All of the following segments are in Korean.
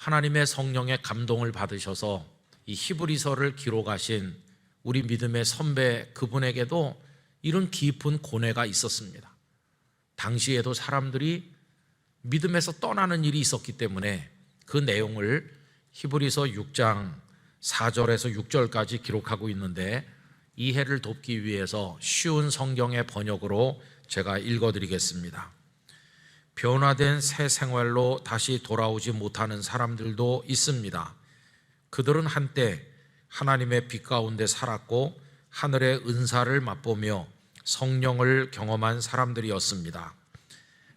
하나님의 성령의 감동을 받으셔서 이 히브리서를 기록하신 우리 믿음의 선배 그분에게도 이런 깊은 고뇌가 있었습니다. 당시에도 사람들이 믿음에서 떠나는 일이 있었기 때문에 그 내용을 히브리서 6장 4절에서 6절까지 기록하고 있는데, 이해를 돕기 위해서 쉬운 성경의 번역으로 제가 읽어드리겠습니다. 변화된 새 생활로 다시 돌아오지 못하는 사람들도 있습니다. 그들은 한때 하나님의 빛 가운데 살았고 하늘의 은사를 맛보며 성령을 경험한 사람들이었습니다.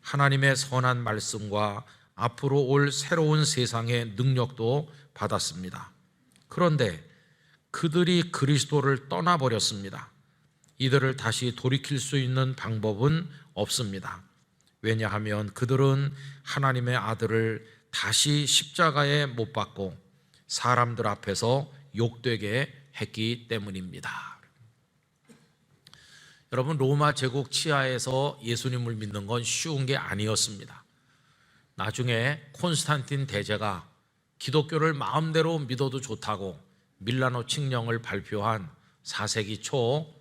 하나님의 선한 말씀과 앞으로 올 새로운 세상의 능력도 받았습니다. 그런데 그들이 그리스도를 떠나버렸습니다. 이들을 다시 돌이킬 수 있는 방법은 없습니다. 왜냐하면 그들은 하나님의 아들을 다시 십자가에 못 박고 사람들 앞에서 욕되게 했기 때문입니다. 여러분, 로마 제국 치하에서 예수님을 믿는 건 쉬운 게 아니었습니다. 나중에 콘스탄틴 대제가 기독교를 마음대로 믿어도 좋다고 밀라노 칙령을 발표한 4세기 초,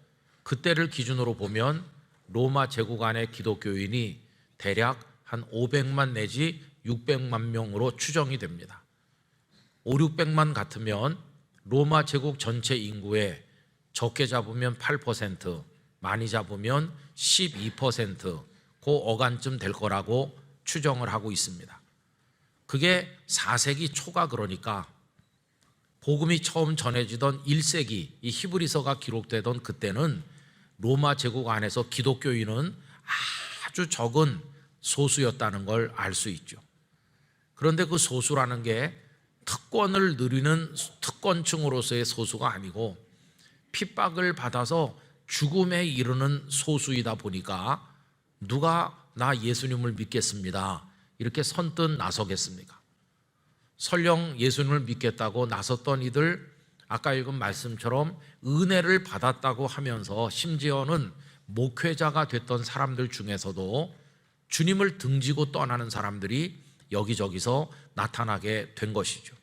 그때를 기준으로 보면 로마 제국 안의 기독교인이 대략 한 500만 내지 600만 명으로 추정이 됩니다. 5, 600만 같으면 로마 제국 전체 인구의 적게 잡으면 8%, 많이 잡으면 12%, 그 어간쯤 될 거라고 추정을 하고 있습니다. 그게 4세기 초가, 그러니까 복음이 처음 전해지던 1세기 이 히브리서가 기록되던 그때는 로마 제국 안에서 기독교인은 아주 적은 소수였다는 걸 알 수 있죠. 그런데 그 소수라는 게 특권을 누리는 특권층으로서의 소수가 아니고 핍박을 받아서 죽음에 이르는 소수이다 보니까 누가 나 예수님을 믿겠습니다 이렇게 선뜻 나서겠습니까? 설령 예수님을 믿겠다고 나섰던 이들, 아까 읽은 말씀처럼 은혜를 받았다고 하면서 심지어는 목회자가 됐던 사람들 중에서도 주님을 등지고 떠나는 사람들이 여기저기서 나타나게 된 것이죠.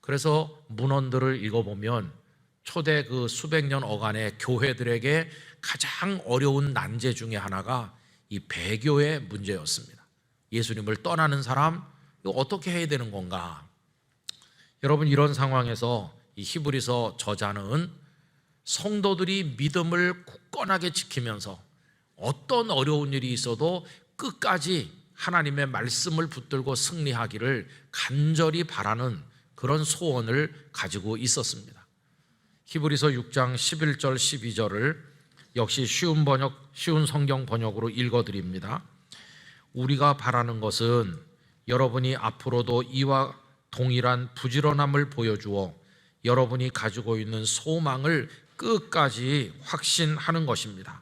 그래서 문헌들을 읽어보면 초대 그 수백 년 어간의 교회들에게 가장 어려운 난제 중에 하나가 이 배교의 문제였습니다. 예수님을 떠나는 사람, 이거 어떻게 해야 되는 건가? 여러분, 이런 상황에서 이 히브리서 저자는 성도들이 믿음을 굳건하게 지키면서 어떤 어려운 일이 있어도 끝까지 하나님의 말씀을 붙들고 승리하기를 간절히 바라는 그런 소원을 가지고 있었습니다. 히브리서 6장 11절 12절을 역시 쉬운 성경 번역으로 읽어드립니다. 우리가 바라는 것은 여러분이 앞으로도 이와 동일한 부지런함을 보여주어 여러분이 가지고 있는 소망을 끝까지 확신하는 것입니다.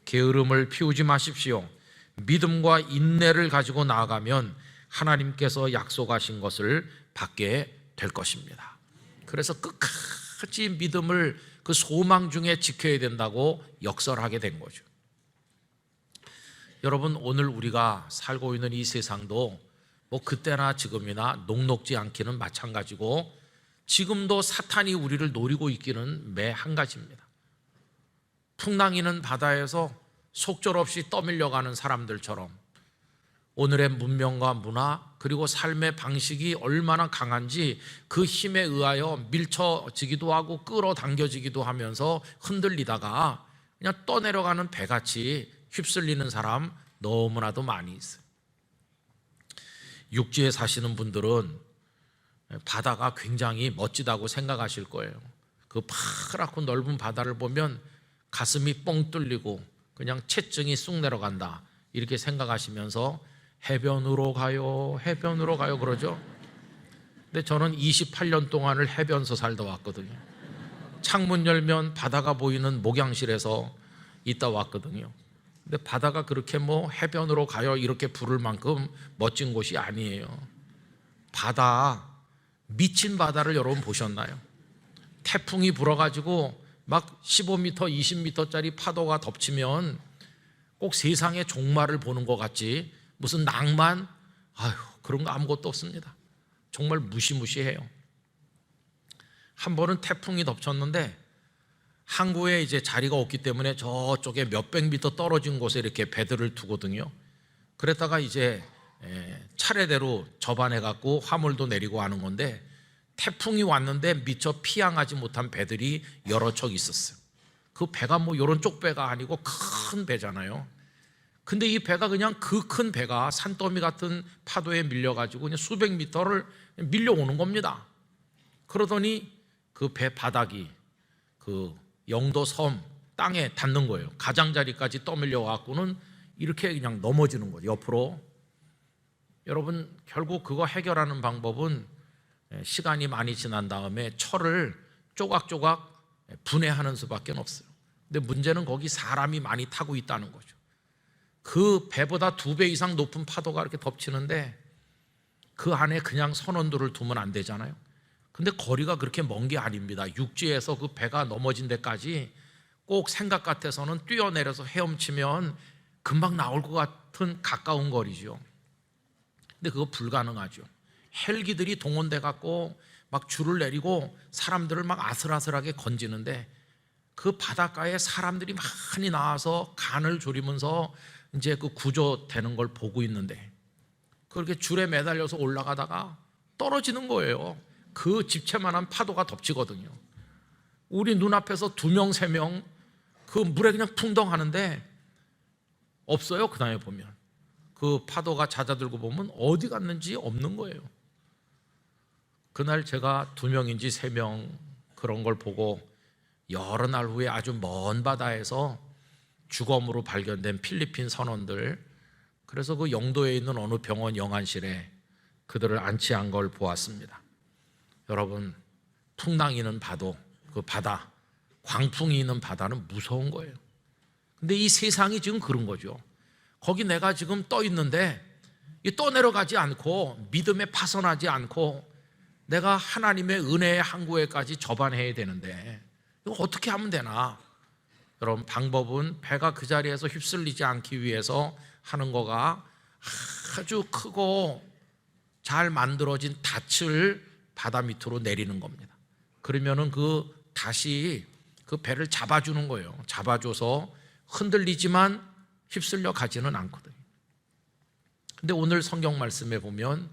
게으름을 피우지 마십시오. 믿음과 인내를 가지고 나아가면 하나님께서 약속하신 것을 받게 될 것입니다. 그래서 끝까지 믿음을 그 소망 중에 지켜야 된다고 역설하게 된 거죠. 여러분, 오늘 우리가 살고 있는 이 세상도 뭐 그때나 지금이나 녹록지 않기는 마찬가지고 지금도 사탄이 우리를 노리고 있기는 매 한 가지입니다. 풍랑이는 바다에서 속절없이 떠밀려가는 사람들처럼 오늘의 문명과 문화 그리고 삶의 방식이 얼마나 강한지 그 힘에 의하여 밀쳐지기도 하고 끌어당겨지기도 하면서 흔들리다가 그냥 떠내려가는 배같이 휩쓸리는 사람 너무나도 많이 있어요. 육지에 사시는 분들은 바다가 굉장히 멋지다고 생각하실 거예요. 그 파랗고 넓은 바다를 보면 가슴이 뻥 뚫리고 그냥 체증이 쑥 내려간다 이렇게 생각하시면서 해변으로 가요 그러죠. 근데 저는 28년 동안을 해변서 살다 왔거든요. 창문 열면 바다가 보이는 목양실에서 있다 왔거든요. 근데 바다가 그렇게 뭐 해변으로 가요 이렇게 부를 만큼 멋진 곳이 아니에요. 바다, 미친 바다를 여러분 보셨나요? 태풍이 불어가지고 막 15m, 20m짜리 파도가 덮치면 꼭 세상의 종말을 보는 것 같지 무슨 낭만? 아휴, 그런 거 아무것도 없습니다. 정말 무시무시해요. 한 번은 태풍이 덮쳤는데 항구에 이제 자리가 없기 때문에 저쪽에 몇백 미터 떨어진 곳에 이렇게 배들을 두거든요. 그랬다가 이제 차례대로 접안해 갖고 화물도 내리고 하는 건데, 태풍이 왔는데 미처 피항하지 못한 배들이 여러 척 있었어요. 그 배가 뭐 요런 쪽 배가 아니고 큰 배잖아요. 근데 이 배가 그냥 그 큰 배가 산더미 같은 파도에 밀려가지고 그냥 수백 미터를 밀려오는 겁니다. 그러더니 그 배 바닥이 그 영도 섬 땅에 닿는 거예요. 가장자리까지 떠밀려 갖고는 이렇게 그냥 넘어지는 거죠, 옆으로. 여러분, 결국 그거 해결하는 방법은 시간이 많이 지난 다음에 철을 조각조각 분해하는 수밖에 없어요. 근데 문제는 거기 사람이 많이 타고 있다는 거죠. 그 배보다 2배 이상 높은 파도가 이렇게 덮치는데 그 안에 그냥 선원들을 두면 안 되잖아요. 근데 거리가 그렇게 먼 게 아닙니다. 육지에서 그 배가 넘어진 데까지 꼭 생각 같아서는 뛰어내려서 헤엄치면 금방 나올 것 같은 가까운 거리죠. 근데 그거 불가능하죠. 헬기들이 동원돼 갖고 막 줄을 내리고 사람들을 막 아슬아슬하게 건지는데, 그 바닷가에 사람들이 많이 나와서 간을 조리면서 이제 그 구조되는 걸 보고 있는데, 그렇게 줄에 매달려서 올라가다가 떨어지는 거예요. 그 집채만한 파도가 덮치거든요. 우리 눈앞에서 2명, 3명 그 물에 그냥 풍덩 하는데 없어요. 그 다음에 보면 그 파도가 잦아들고 보면 어디 갔는지 없는 거예요. 그날 제가 2명인지 3명 그런 걸 보고 여러 날 후에 아주 먼 바다에서 주검으로 발견된 필리핀 선원들, 그래서 그 영도에 있는 어느 병원 영안실에 그들을 안치한 걸 보았습니다. 여러분, 풍랑이는 파도, 그 바다, 광풍이 있는 바다는 무서운 거예요. 근데 이 세상이 지금 그런 거죠. 거기 내가 지금 떠 있는데 떠내려가지 않고 믿음에 파선하지 않고 내가 하나님의 은혜의 항구에까지 접안해야 되는데 이거 어떻게 하면 되나? 여러분, 방법은 배가 그 자리에서 휩쓸리지 않기 위해서 하는 거가 아주 크고 잘 만들어진 닻을 바다 밑으로 내리는 겁니다. 그러면은 다시 그 배를 잡아주는 거예요. 잡아줘서 흔들리지만 휩쓸려 가지는 않거든요. 근데 오늘 성경 말씀에 보면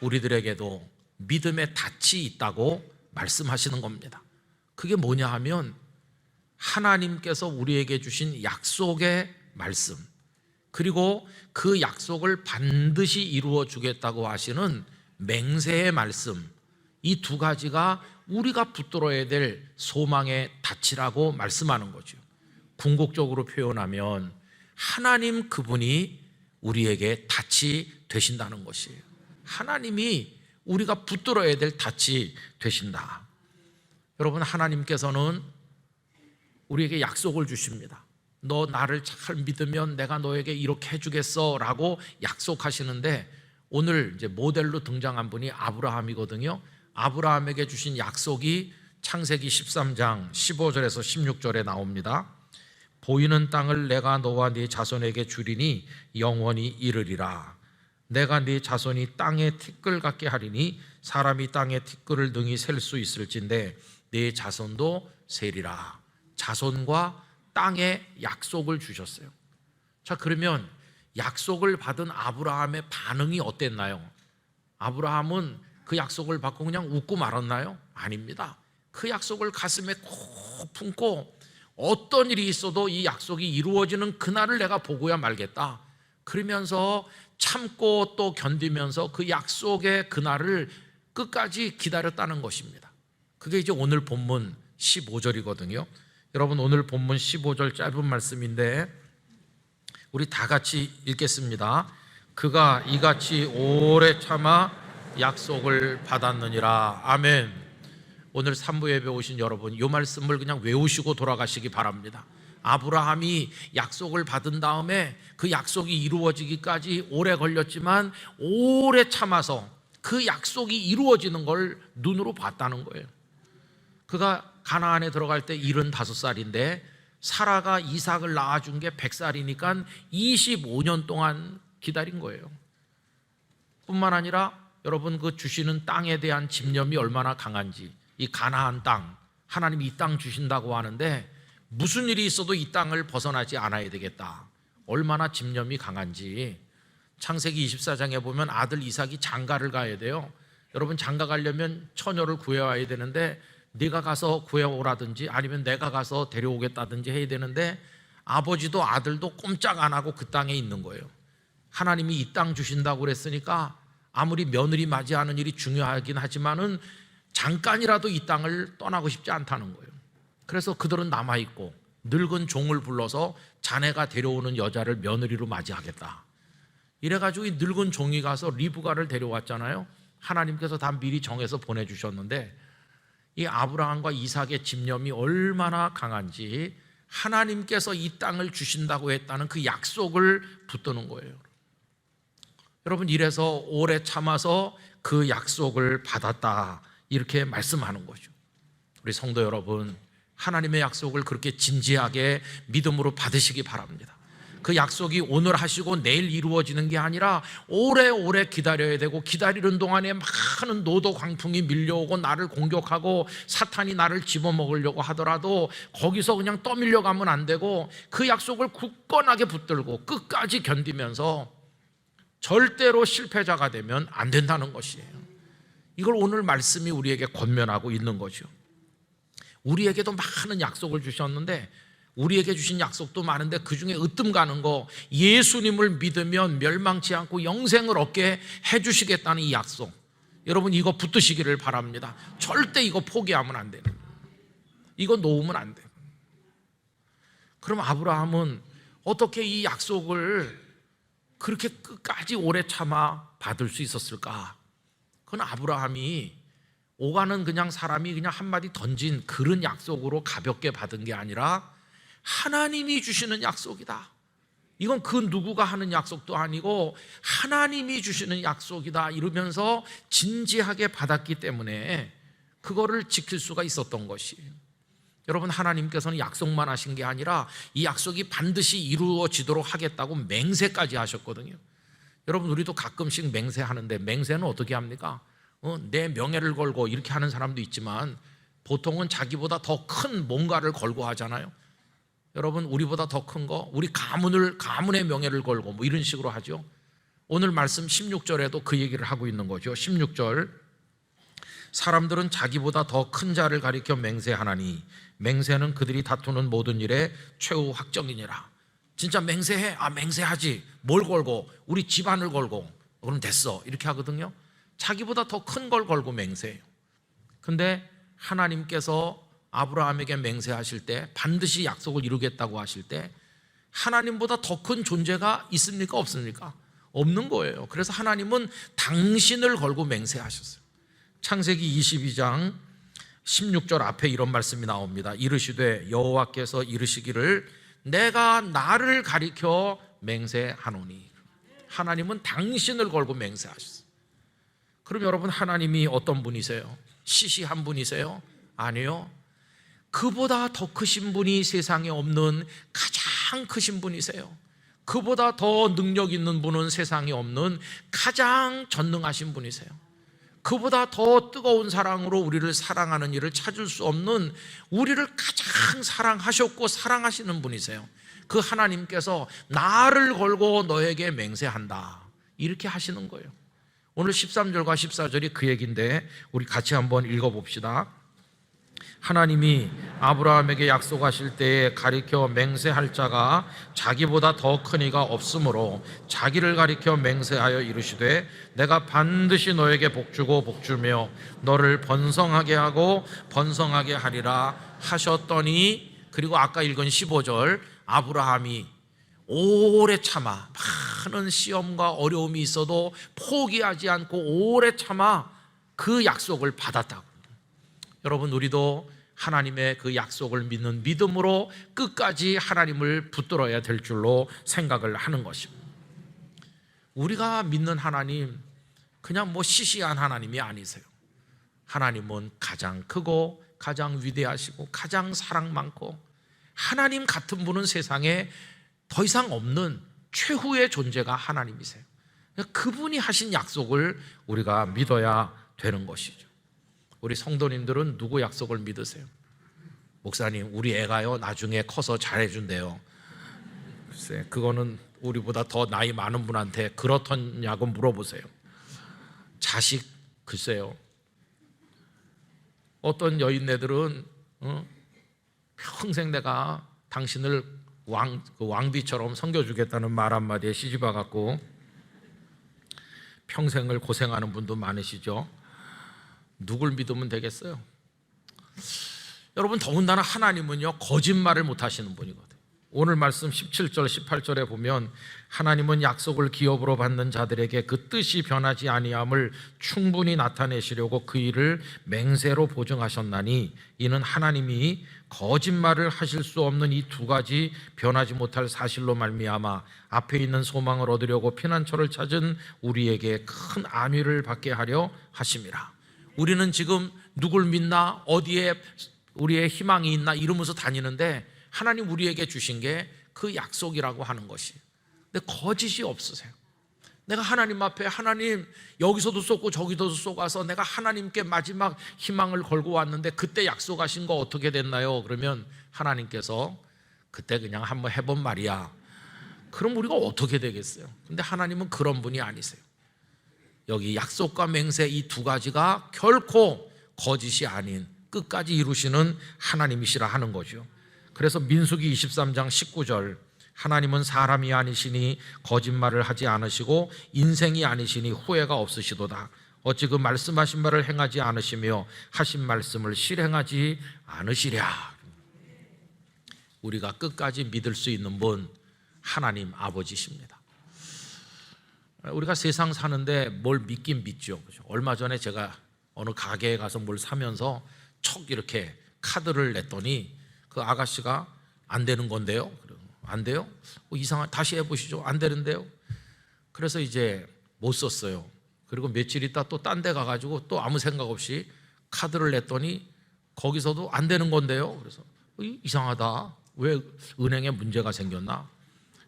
우리들에게도 믿음의 닻이 있다고 말씀하시는 겁니다. 그게 뭐냐 하면 하나님께서 우리에게 주신 약속의 말씀, 그리고 그 약속을 반드시 이루어 주겠다고 하시는 맹세의 말씀, 이 2가지가 우리가 붙들어야 될 소망의 닻이라고 말씀하는 거죠. 궁극적으로 표현하면 하나님 그분이 우리에게 닻이 되신다는 것이에요. 하나님이 우리가 붙들어야 될 닻이 되신다. 여러분, 하나님께서는 우리에게 약속을 주십니다. 너 나를 잘 믿으면 내가 너에게 이렇게 해주겠어 라고 약속하시는데, 오늘 이제 모델로 등장한 분이 아브라함이거든요. 아브라함에게 주신 약속이 창세기 13장 15절에서 16절에 나옵니다. 보이는 땅을 내가 너와 네 자손에게 주리니 영원히 이르리라. 내가 네 자손이 땅의 티끌 같게 하리니 사람이 땅의 티끌을 능히 셀 수 있을진데 네 자손도 세리라. 자손과 땅의 약속을 주셨어요. 자, 그러면 약속을 받은 아브라함의 반응이 어땠나요? 아브라함은 그 약속을 받고 그냥 웃고 말았나요? 아닙니다. 그 약속을 가슴에 꼭 품고 어떤 일이 있어도 이 약속이 이루어지는 그날을 내가 보고야 말겠다, 그러면서 참고 또 견디면서 그 약속의 그날을 끝까지 기다렸다는 것입니다. 그게 이제 오늘 본문 15절이거든요. 여러분, 오늘 본문 15절 짧은 말씀인데 우리 다 같이 읽겠습니다. 그가 이같이 오래 참아 약속을 받았느니라. 아멘. 오늘 산부 예배 오신 여러분, 이 말씀을 그냥 외우시고 돌아가시기 바랍니다. 아브라함이 약속을 받은 다음에 그 약속이 이루어지기까지 오래 걸렸지만 오래 참아서 그 약속이 이루어지는 걸 눈으로 봤다는 거예요. 그가 가나안에 들어갈 때 75살인데 사라가 이삭을 낳아준 게 100살이니까 25년 동안 기다린 거예요. 뿐만 아니라 여러분 그 주시는 땅에 대한 집념이 얼마나 강한지, 이 가나안 땅, 하나님이 이 땅 주신다고 하는데 무슨 일이 있어도 이 땅을 벗어나지 않아야 되겠다, 얼마나 집념이 강한지. 창세기 24장에 보면 아들 이삭이 장가를 가야 돼요. 여러분 장가 가려면 처녀를 구해와야 되는데 네가 가서 구해오라든지 아니면 내가 가서 데려오겠다든지 해야 되는데 아버지도 아들도 꼼짝 안 하고 그 땅에 있는 거예요. 하나님이 이 땅 주신다고 그랬으니까 아무리 며느리 맞이하는 일이 중요하긴 하지만은 잠깐이라도 이 땅을 떠나고 싶지 않다는 거예요. 그래서 그들은 남아있고 늙은 종을 불러서 자네가 데려오는 여자를 며느리로 맞이하겠다, 이래가지고 이 늙은 종이 가서 리브가를 데려왔잖아요. 하나님께서 다 미리 정해서 보내주셨는데 이 아브라함과 이삭의 집념이 얼마나 강한지 하나님께서 이 땅을 주신다고 했다는 그 약속을 붙드는 거예요. 여러분 이래서 오래 참아서 그 약속을 받았다, 이렇게 말씀하는 거죠. 우리 성도 여러분, 하나님의 약속을 그렇게 진지하게 믿음으로 받으시기 바랍니다. 그 약속이 오늘 하시고 내일 이루어지는 게 아니라 오래오래 기다려야 되고, 기다리는 동안에 많은 노도 광풍이 밀려오고 나를 공격하고 사탄이 나를 집어먹으려고 하더라도 거기서 그냥 떠밀려 가면 안 되고 그 약속을 굳건하게 붙들고 끝까지 견디면서 절대로 실패자가 되면 안 된다는 것이에요. 이걸 오늘 말씀이 우리에게 권면하고 있는 거죠. 우리에게도 많은 약속을 주셨는데, 우리에게 주신 약속도 많은데 그 중에 으뜸 가는 거, 예수님을 믿으면 멸망치 않고 영생을 얻게 해주시겠다는 이 약속, 여러분 이거 붙드시기를 바랍니다. 절대 이거 포기하면 안 되는, 이거 놓으면 안 돼요. 그럼 아브라함은 어떻게 이 약속을 그렇게 끝까지 오래 참아 받을 수 있었을까? 그건 아브라함이 오가는 그냥 사람이 그냥 한마디 던진 그런 약속으로 가볍게 받은 게 아니라 하나님이 주시는 약속이다, 이건 그 누구가 하는 약속도 아니고 하나님이 주시는 약속이다 이러면서 진지하게 받았기 때문에 그거를 지킬 수가 있었던 것이에요. 여러분 하나님께서는 약속만 하신 게 아니라 이 약속이 반드시 이루어지도록 하겠다고 맹세까지 하셨거든요. 여러분 우리도 가끔씩 맹세하는데 맹세는 어떻게 합니까? 내 명예를 걸고 이렇게 하는 사람도 있지만 보통은 자기보다 더 큰 뭔가를 걸고 하잖아요. 여러분 우리보다 더 큰 거, 우리 가문의 명예를 걸고 뭐 이런 식으로 하죠. 오늘 말씀 16절에도 그 얘기를 하고 있는 거죠. 16절, 사람들은 자기보다 더 큰 자를 가리켜 맹세하나니 맹세는 그들이 다투는 모든 일의 최후 확정이니라. 진짜 맹세해? 맹세하지. 뭘 걸고? 우리 집안을 걸고. 그럼 됐어, 이렇게 하거든요. 자기보다 더 큰 걸 걸고 맹세해요. 근데 하나님께서 아브라함에게 맹세하실 때, 반드시 약속을 이루겠다고 하실 때 하나님보다 더 큰 존재가 있습니까? 없습니까? 없는 거예요. 그래서 하나님은 당신을 걸고 맹세하셨어요. 창세기 22장 16절 앞에 이런 말씀이 나옵니다. 이르시되 여호와께서 이르시기를 내가 나를 가리켜 맹세하노니. 하나님은 당신을 걸고 맹세하셨어요. 그럼 여러분 하나님이 어떤 분이세요? 시시한 분이세요? 아니요. 그보다 더 크신 분이 세상에 없는 가장 크신 분이세요. 그보다 더 능력 있는 분은 세상에 없는 가장 전능하신 분이세요. 그보다 더 뜨거운 사랑으로 우리를 사랑하는 일을 찾을 수 없는, 우리를 가장 사랑하셨고 사랑하시는 분이세요. 그 하나님께서 나를 걸고 너에게 맹세한다, 이렇게 하시는 거예요. 오늘 13절과 14절이 그 얘기인데 우리 같이 한번 읽어봅시다. 하나님이 아브라함에게 약속하실 때에 가리켜 맹세할 자가 자기보다 더 큰 이가 없으므로 자기를 가리켜 맹세하여 이르시되 내가 반드시 너에게 복주고 복주며 너를 번성하게 하고 번성하게 하리라 하셨더니, 그리고 아까 읽은 15절, 아브라함이 오래 참아, 많은 시험과 어려움이 있어도 포기하지 않고 오래 참아 그 약속을 받았다고. 여러분 우리도 하나님의 그 약속을 믿는 믿음으로 끝까지 하나님을 붙들어야 될 줄로 생각을 하는 것입니다. 우리가 믿는 하나님 그냥 뭐 시시한 하나님이 아니세요. 하나님은 가장 크고 가장 위대하시고 가장 사랑 많고 하나님 같은 분은 세상에 더 이상 없는 최후의 존재가 하나님이세요. 그분이 하신 약속을 우리가 믿어야 되는 것이죠. 우리 성도님들은 누구 약속을 믿으세요? 목사님, 우리 애가요 나중에 커서 잘해준대요. 글쎄, 그거는 우리보다 더 나이 많은 분한테 그렇더냐고 물어보세요. 자식, 글쎄요. 어떤 여인네들은 평생 내가 당신을 왕비처럼 섬겨주겠다는 말 한마디에 시집와 갖고 평생을 고생하는 분도 많으시죠. 누굴 믿으면 되겠어요? 여러분, 더군다나 하나님은요 거짓말을 못하시는 분이거든요. 오늘 말씀 17절 18절에 보면 하나님은 약속을 기업으로 받는 자들에게 그 뜻이 변하지 아니함을 충분히 나타내시려고 그 일을 맹세로 보증하셨나니 이는 하나님이 거짓말을 하실 수 없는 이 두 가지 변하지 못할 사실로 말미암아 앞에 있는 소망을 얻으려고 피난처를 찾은 우리에게 큰 안위를 받게 하려 하심이라. 우리는 지금 누굴 믿나, 어디에 우리의 희망이 있나 이러면서 다니는데 하나님 우리에게 주신 게 그 약속이라고 하는 것이. 근데 거짓이 없으세요. 내가 하나님 앞에 하나님 여기서도 쏘고 저기서도 쏘가서 내가 하나님께 마지막 희망을 걸고 왔는데 그때 약속하신 거 어떻게 됐나요? 그러면 하나님께서 그때 그냥 한번 해본 말이야. 그럼 우리가 어떻게 되겠어요? 근데 하나님은 그런 분이 아니세요. 여기 약속과 맹세 이 두 가지가 결코 거짓이 아닌 끝까지 이루시는 하나님이시라 하는 거죠. 그래서 민수기 23장 19절 하나님은 사람이 아니시니 거짓말을 하지 않으시고 인생이 아니시니 후회가 없으시도다. 어찌 그 말씀하신 바를 행하지 않으시며 하신 말씀을 실행하지 않으시랴. 우리가 끝까지 믿을 수 있는 분 하나님 아버지십니다. 우리가 세상 사는데 뭘 믿긴 믿죠. 얼마 전에 제가 어느 가게에 가서 뭘 사면서 척 이렇게 카드를 냈더니 그 아가씨가 안 되는 건데요. 안 돼요? 이상한, 다시 해보시죠. 안 되는데요. 그래서 이제 못 썼어요. 그리고 며칠 있다 또 딴 데 가가지고 또 아무 생각 없이 카드를 냈더니 거기서도 안 되는 건데요. 그래서 이상하다. 왜 은행에 문제가 생겼나?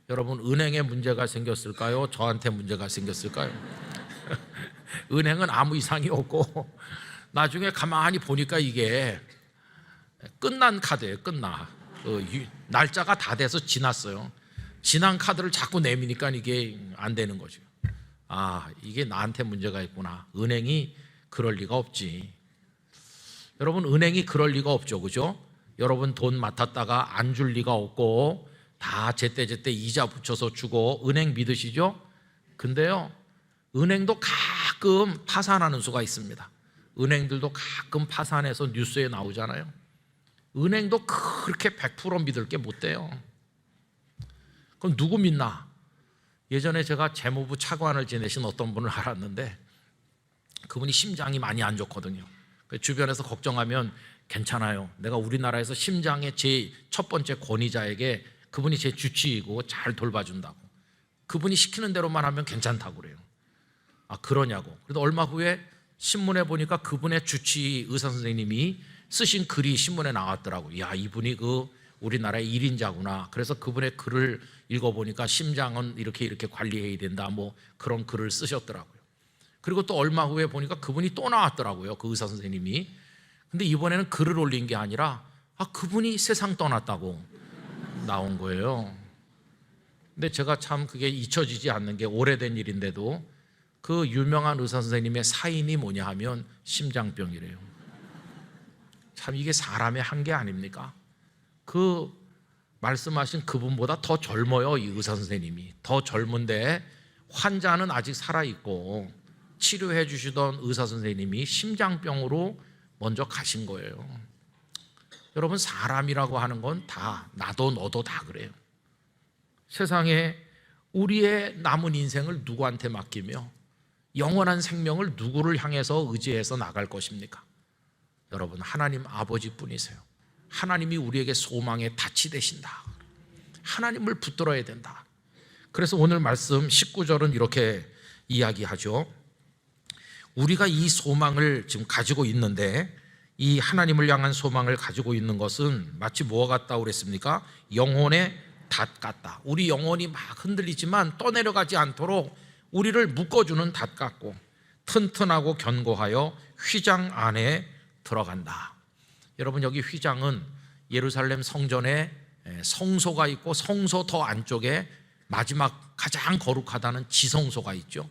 여러분, 은행에 문제가 생겼을까요? 저한테 문제가 생겼을까요? 은행은 아무 이상이 없고 나중에 가만히 보니까 이게 끝난 카드예요. 끝나. 날짜가 다 돼서 지났어요. 지난 카드를 자꾸 내미니까 이게 안 되는 거죠. 아, 이게 나한테 문제가 있구나. 은행이 그럴 리가 없지. 여러분, 은행이 그럴 리가 없죠. 그죠? 여러분 돈 맡았다가 안 줄 리가 없고 다 제때제때 이자 붙여서 주고 은행 믿으시죠? 근데요, 은행도 가끔 파산하는 수가 있습니다. 은행들도 가끔 파산해서 뉴스에 나오잖아요. 은행도 그렇게 100% 믿을 게 못 돼요. 그럼 누구 믿나? 예전에 제가 재무부 차관을 지내신 어떤 분을 알았는데 그분이 심장이 많이 안 좋거든요. 주변에서 걱정하면 괜찮아요. 내가 우리나라에서 심장의 제 첫 번째 권위자에게 그분이 제 주치의고 잘 돌봐준다고. 그분이 시키는 대로만 하면 괜찮다고 그래요. 아, 그러냐고. 그래도 얼마 후에 신문에 보니까 그분의 주치의 의사 선생님이 쓰신 글이 신문에 나왔더라고요. 야, 이분이 그 우리나라의 1인자구나. 그래서 그분의 글을 읽어보니까 심장은 이렇게 관리해야 된다. 뭐 그런 글을 쓰셨더라고요. 그리고 또 얼마 후에 보니까 그분이 또 나왔더라고요. 그 의사 선생님이. 근데 이번에는 글을 올린 게 아니라 그분이 세상 떠났다고 나온 거예요. 근데 제가 참 그게 잊혀지지 않는 게 오래된 일인데도 그 유명한 의사 선생님의 사인이 뭐냐 하면 심장병이래요. 참 이게 사람의 한계 아닙니까? 그 말씀하신 그분보다 더 젊어요. 이 의사 선생님이 더 젊은데 환자는 아직 살아있고 치료해 주시던 의사 선생님이 심장병으로 먼저 가신 거예요. 여러분, 사람이라고 하는 건 다 나도 너도 다 그래요. 세상에 우리의 남은 인생을 누구한테 맡기며 영원한 생명을 누구를 향해서 의지해서 나갈 것입니까? 여러분, 하나님 아버지뿐이세요. 하나님이 우리에게 소망의 닻이 되신다. 하나님을 붙들어야 된다. 그래서 오늘 말씀 19절은 이렇게 이야기하죠. 우리가 이 소망을 지금 가지고 있는데 이 하나님을 향한 소망을 가지고 있는 것은 마치 뭐와 같다고 그랬습니까? 영혼의 닷 같다. 우리 영혼이 막 흔들리지만 떠내려가지 않도록 우리를 묶어주는 닷 같고 튼튼하고 견고하여 휘장 안에 들어간다. 여러분, 여기 휘장은 예루살렘 성전에 성소가 있고 성소 더 안쪽에 마지막 가장 거룩하다는 지성소가 있죠.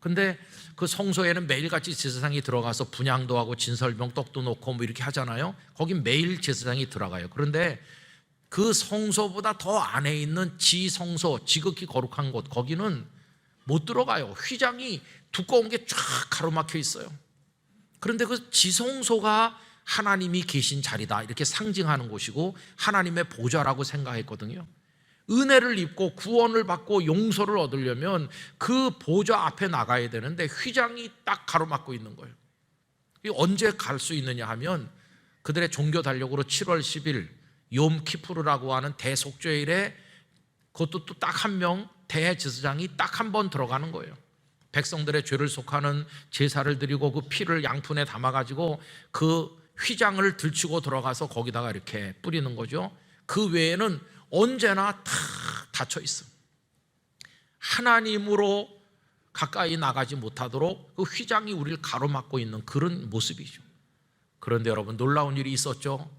근데 그 성소에는 매일같이 제사장이 들어가서 분향도 하고 진설병 떡도 놓고 뭐 이렇게 하잖아요. 거긴 매일 제사장이 들어가요. 그런데 그 성소보다 더 안에 있는 지성소, 지극히 거룩한 곳, 거기는 못 들어가요. 휘장이 두꺼운 게 쫙 가로막혀 있어요. 그런데 그 지성소가 하나님이 계신 자리다, 이렇게 상징하는 곳이고 하나님의 보좌라고 생각했거든요. 은혜를 입고 구원을 받고 용서를 얻으려면 그 보좌 앞에 나가야 되는데 휘장이 딱 가로막고 있는 거예요. 언제 갈 수 있느냐 하면 그들의 종교 달력으로 7월 10일 욤 키푸르라고 하는 대속죄일에, 그것도 또 딱 한 명 대제사장이 딱 한 번 들어가는 거예요. 백성들의 죄를 속하는 제사를 드리고 그 피를 양푼에 담아가지고 그 휘장을 들치고 들어가서 거기다가 이렇게 뿌리는 거죠. 그 외에는 언제나 다 닫혀 있어. 하나님으로 가까이 나가지 못하도록 그 휘장이 우리를 가로막고 있는 그런 모습이죠. 그런데 여러분, 놀라운 일이 있었죠.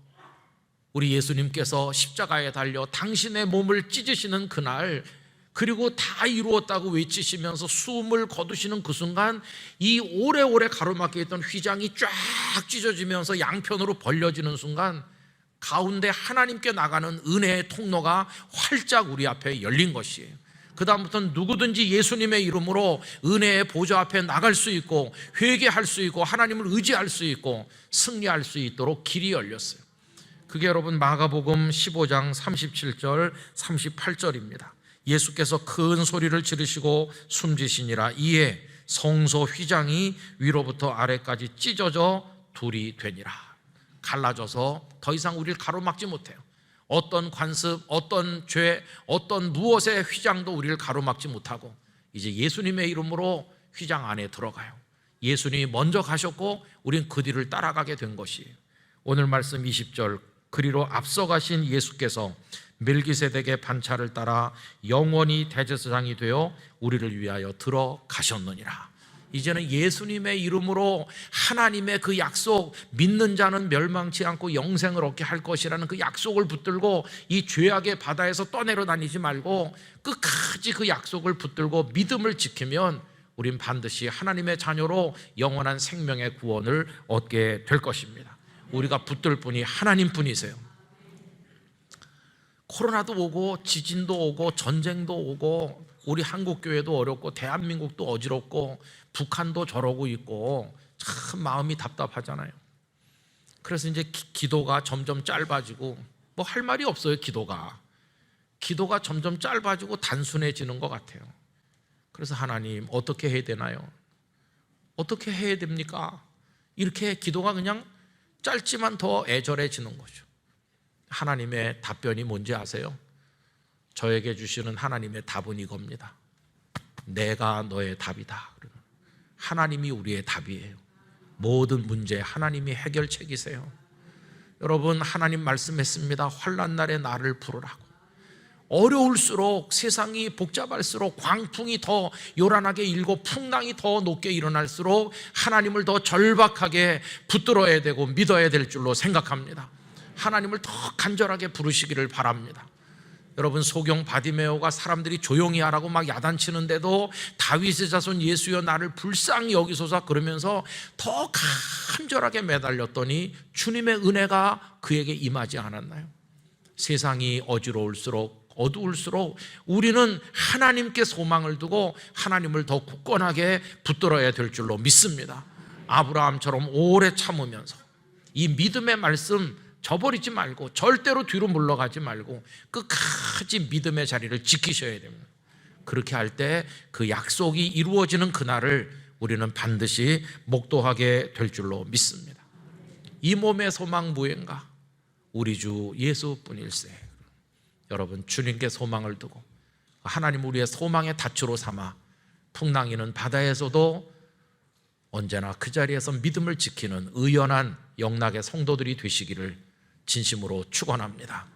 우리 예수님께서 십자가에 달려 당신의 몸을 찢으시는 그날, 그리고 다 이루었다고 외치시면서 숨을 거두시는 그 순간 이 오래오래 가로막혀 있던 휘장이 쫙 찢어지면서 양편으로 벌려지는 순간 가운데 하나님께 나가는 은혜의 통로가 활짝 우리 앞에 열린 것이에요. 그 다음부터는 누구든지 예수님의 이름으로 은혜의 보좌 앞에 나갈 수 있고 회개할 수 있고 하나님을 의지할 수 있고 승리할 수 있도록 길이 열렸어요. 그게 여러분 마가복음 15장 37절 38절입니다. 예수께서 큰 소리를 지르시고 숨지시니라. 이에 성소 휘장이 위로부터 아래까지 찢어져 둘이 되니라. 갈라져서 더 이상 우리를 가로막지 못해요. 어떤 관습, 어떤 죄, 어떤 무엇의 휘장도 우리를 가로막지 못하고 이제 예수님의 이름으로 휘장 안에 들어가요. 예수님이 먼저 가셨고 우린 그 뒤를 따라가게 된 것이에요. 오늘 말씀 20절, 그리로 앞서가신 예수께서 멜기세덱의 반차를 따라 영원히 대제사장이 되어 우리를 위하여 들어가셨느니라. 이제는 예수님의 이름으로 하나님의 그 약속, 믿는 자는 멸망치 않고 영생을 얻게 할 것이라는 그 약속을 붙들고 이 죄악의 바다에서 떠내려 다니지 말고 끝까지 그 약속을 붙들고 믿음을 지키면 우린 반드시 하나님의 자녀로 영원한 생명의 구원을 얻게 될 것입니다. 우리가 붙들 분이 하나님뿐이세요. 코로나도 오고 지진도 오고 전쟁도 오고 우리 한국교회도 어렵고 대한민국도 어지럽고 북한도 저러고 있고 참 마음이 답답하잖아요. 그래서 이제 기도가 점점 짧아지고 뭐 할 말이 없어요. 기도가 점점 짧아지고 단순해지는 것 같아요. 그래서 하나님 어떻게 해야 되나요? 어떻게 해야 됩니까? 이렇게 기도가 그냥 짧지만 더 애절해지는 거죠. 하나님의 답변이 뭔지 아세요? 저에게 주시는 하나님의 답은 이겁니다. 내가 너의 답이다. 하나님이 우리의 답이에요. 모든 문제 하나님이 해결책이세요. 여러분, 하나님 말씀했습니다. 환난 날에 나를 부르라고. 어려울수록, 세상이 복잡할수록, 광풍이 더 요란하게 일고 풍랑이 더 높게 일어날수록 하나님을 더 절박하게 붙들어야 되고 믿어야 될 줄로 생각합니다. 하나님을 더 간절하게 부르시기를 바랍니다. 여러분, 소경 바디메오가 사람들이 조용히 하라고 막 야단치는데도 다윗의 자손 예수여 나를 불쌍히 여기소서 그러면서 더 간절하게 매달렸더니 주님의 은혜가 그에게 임하지 않았나요? 세상이 어지러울수록, 어두울수록 우리는 하나님께 소망을 두고 하나님을 더 굳건하게 붙들어야 될 줄로 믿습니다. 아브라함처럼 오래 참으면서 이 믿음의 말씀 저버리지 말고 절대로 뒤로 물러가지 말고 끝까지 믿음의 자리를 지키셔야 됩니다. 그렇게 할 때 그 약속이 이루어지는 그날을 우리는 반드시 목도하게 될 줄로 믿습니다. 이 몸의 소망 무엇인가? 우리 주 예수뿐일세. 여러분, 주님께 소망을 두고 하나님 우리의 소망의 닻으로 삼아 풍랑이는 바다에서도 언제나 그 자리에서 믿음을 지키는 의연한 영락의 성도들이 되시기를 진심으로 축원합니다.